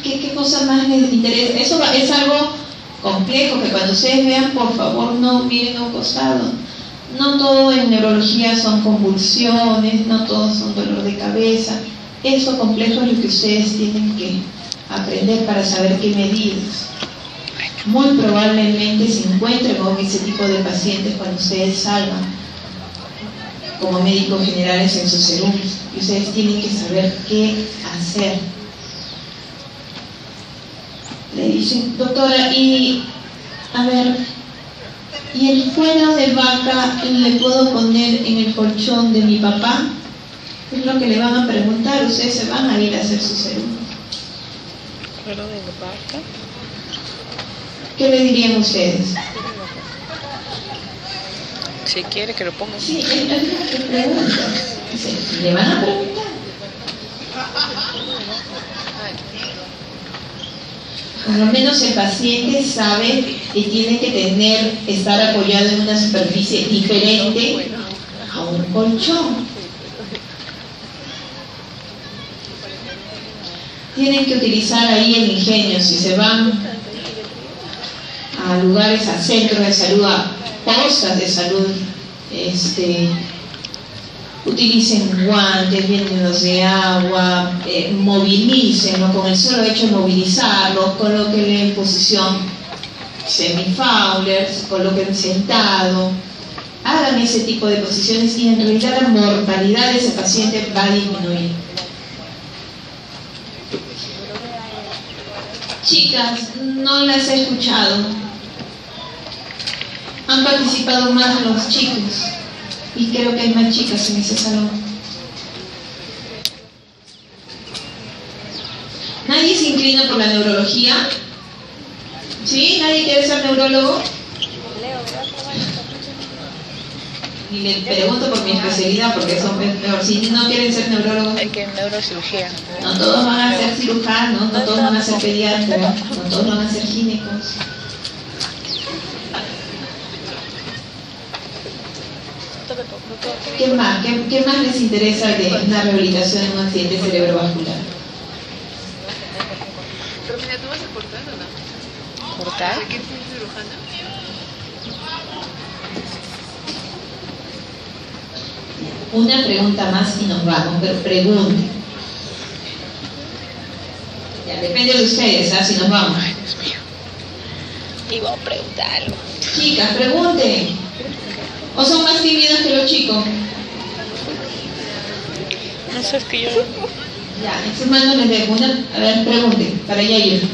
¿Qué cosa más les interesa? Eso es algo complejo que cuando ustedes vean, por favor, no miren a un costado. No todo en neurología son convulsiones, no todo son dolor de cabeza. Eso complejo es lo que ustedes tienen que aprender para saber qué medidas. Muy probablemente se encuentren con ese tipo de pacientes cuando ustedes salgan como médicos generales en sus segundos. Y ustedes tienen que saber qué hacer. Le dicen, doctora, y a ver, ¿y el cuero de vaca le puedo poner en el colchón de mi papá? Es lo que le van a preguntar, ustedes se van a ir a hacer sus segundos. ¿Cuero de vaca? ¿Qué le dirían ustedes? Si quiere que lo ponga. Sí, es lo que preguntan. Le van a preguntar. Por lo menos el paciente sabe que tiene que estar apoyado en una superficie diferente a un colchón. tienen que utilizar ahí el ingenio. Si se van a lugares, a centros de salud, a postas de salud, utilicen guantes bien llenos de agua, movilícenlo, con el solo hecho de movilizarlos, colóquenle en posición semi-Fowler, colóquenlo sentado, hagan ese tipo de posiciones y en realidad la mortalidad de ese paciente va a disminuir. Chicas, no las he escuchado. Han participado más los chicos y creo que hay más chicas en ese salón. ¿Nadie se inclina por la neurología? ¿Sí? ¿Nadie quiere ser neurólogo? Y le pregunto por mi especialidad, porque son peor. Si no quieren ser neurólogos, Hay que neurocirugía. no todos van a ser cirujanos, no todos van a ser pediatras, no todos van a ser ginecos. ¿Qué más? ¿Qué más les interesa de una rehabilitación en un accidente cerebrovascular? Pero mira, ¿tú vas a cortar o no? ¿Cortar? ¿Quieres ser cirujana? Una pregunta más y nos vamos, pero pregunten. Ya, depende de ustedes, si nos vamos. Ay, Dios mío. Iba a preguntarlo. Chicas, pregunten. ¿O son más tímidas que los chicos? No sé, es que yo... Ya, en sus manos les dejo una. A ver, pregunten, para allá ir.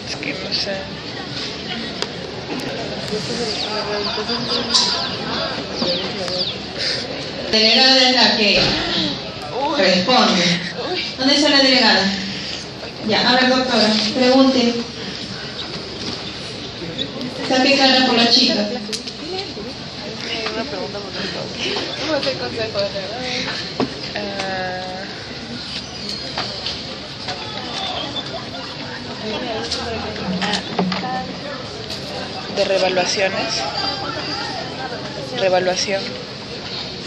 Es que no sé. La delegada es la que responde. ¿Dónde está la delegada? Ya, a ver, doctora, pregunte. Saque cara por la chica. Una pregunta por todos. ¿Cómo es el consejo de de revaluaciones. Revaluación.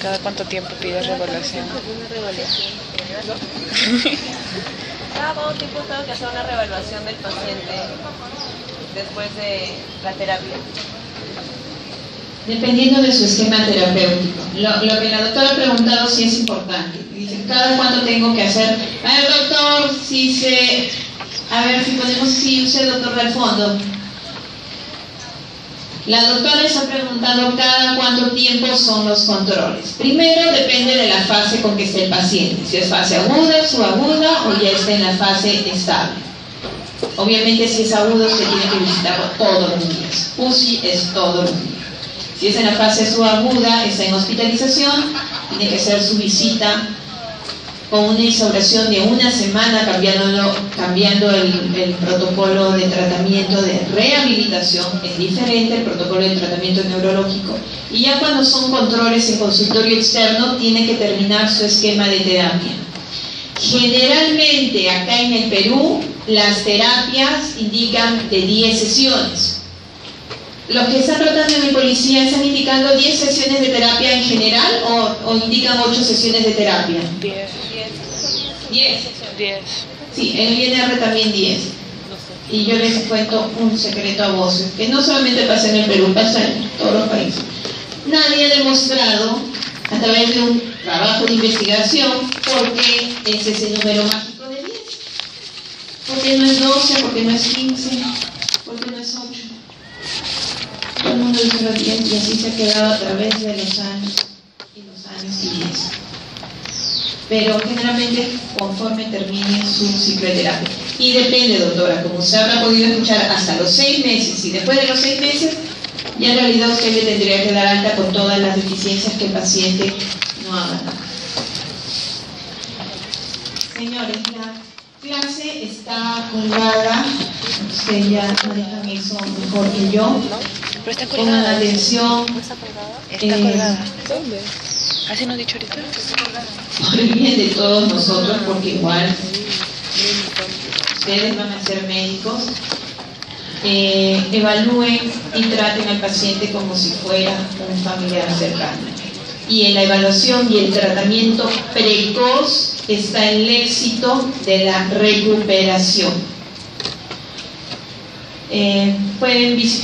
¿Cada cuánto tiempo pides revaluación? Cada cuánto tiempo tengo que hacer una reevaluación del paciente después de la terapia. Dependiendo de su esquema terapéutico. Lo que la doctora ha preguntado sí es importante. Dice, ¿cada cuánto tengo que hacer? A ver, doctor, a ver si ponemos, si usted, doctor del fondo. La doctora está preguntando cada cuánto tiempo son los controles. Primero depende de la fase con que esté el paciente. Si es fase aguda, subaguda o ya está en la fase estable. Obviamente si es agudo se tiene que visitarlo todos los días. UCI es todos los días. Si es en la fase subaguda, está en hospitalización, tiene que hacer su visita con una instauración de una semana, cambiando el protocolo de tratamiento de rehabilitación. Es diferente el protocolo de tratamiento neurológico. Y ya cuando son controles en consultorio externo, tiene que terminar su esquema de terapia. Generalmente acá en el Perú, las terapias indican de 10 sesiones. Los que están rotando en mi policía, ¿están indicando 10 sesiones de terapia en general o indican 8 sesiones de terapia? 10. 10. 10. Sí, en el INR también 10. Y yo les cuento un secreto a voces, que no solamente pasa en el Perú, pasa en todos los países. Nadie ha demostrado, a través de un trabajo de investigación, por qué es ese número mágico de 10. ¿Por qué no es 12? ¿Por qué no es 15? ¿Por qué no es 8? Todo el mundo dice los 10 y así se ha quedado a través de los años y los años y 10. Pero generalmente conforme termine su ciclo de terapia. Y depende, doctora, como usted habrá podido escuchar, hasta los 6 meses, y después de los 6 meses, ya en realidad usted le tendría que dar alta con todas las deficiencias que el paciente no haga nada. Señores, la clase está colgada, ustedes ya manejan eso mejor que yo. Pero está Pongan colgada. atención. Está colgada. ¿Dónde? ¿Así nos ha dicho ahorita? Por el bien de todos nosotros, porque igual ustedes van a ser médicos, evalúen y traten al paciente como si fuera un familiar cercano. y en la evaluación y el tratamiento precoz está el éxito de la recuperación. Pueden visitar